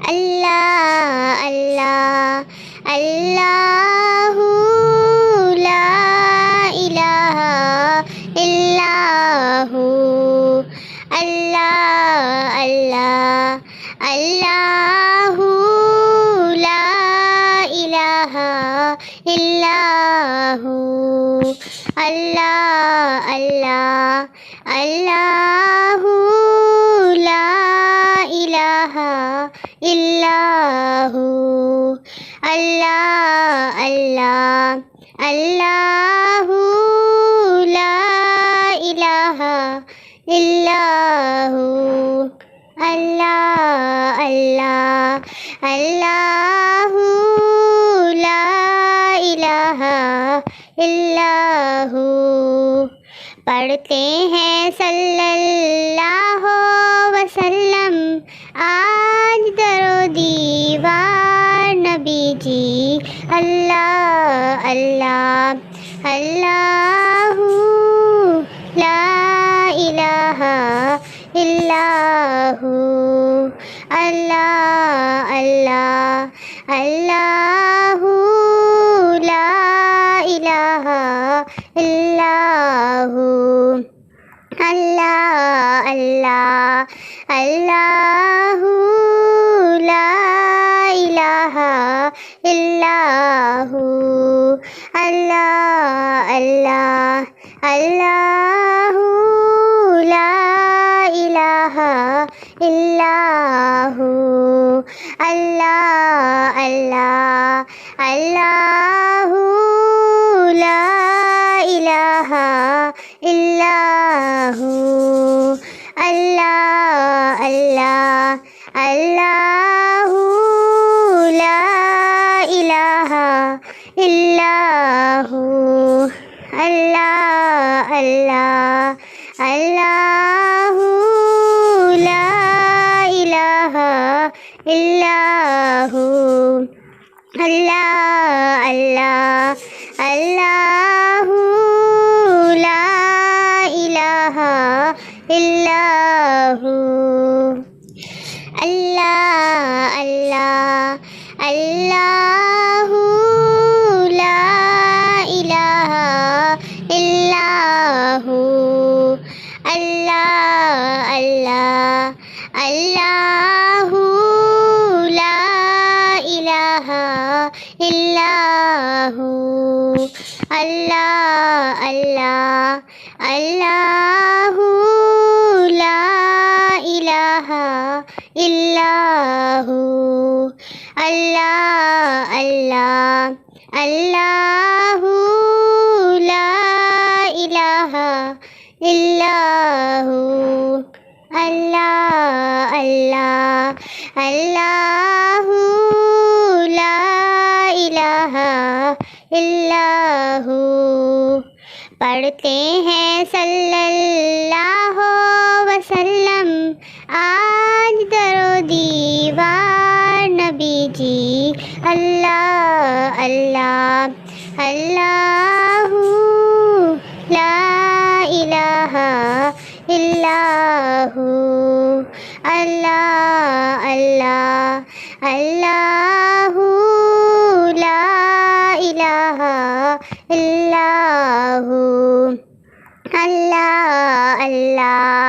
اللہ اللہ اللہ لا الہ الا ہو، اللہ اللہ اللہ لا الہ الا ہو، اللہ اللہ اللہ لا الہ الا ہو، اللہ اللہ اللہ لا الہ الا ہو، اللہ اللہ اللہ لا الہ الا ہو۔ پڑھتے ہیں صلی اللہ وسلم آج درو دیوار نبی جی، اللہ اللہ اللہ لا الہ الا ہو، اللہ اللہ اللہ لا الہ الا ہو، اللہ اللہ اللہ لا الہ الا ہو، اللہ اللہ اللہ لا الہ الا ہو، اللہ اللہ اللہ لا الہ الا ہو، اللہ اللہ اللہ لا الہ الا ہو، اللہ اللہ اللہ لا الہ الا ہو، اللہ اللہ اللہ لا الہ الا ہو، اللہ اللہ اللہ لا الہ الا ہو، اللہ اللہ اللہ لا الہ الا ہو، اللہ اللہ اللہ لا الہ الا ہو، اللہ اللہ اللہ لا الہ الا ہو، اللہ اللہ اللہ لا الہ الا ہو۔ پڑھتے ہیں صلی اللہ وسلم آج درو دیوار نبی جی، اللہ اللہ اللہ لا الہ الا ہو، اللہ اللہ اللہ لا الہ الا ہو، اللہ اللہ اللہ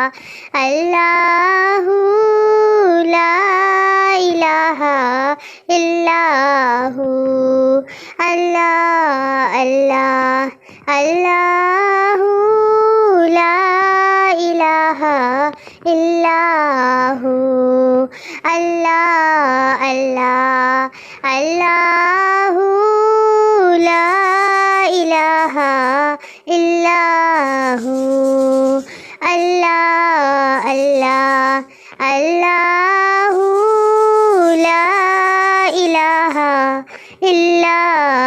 لا الہ الا ہو، اللہ اللہ اللہ لا الہ الا ہو، اللہ اللہ اللہ لا الہ الا ہو، اللہ اللہ اللہ لا الہ الا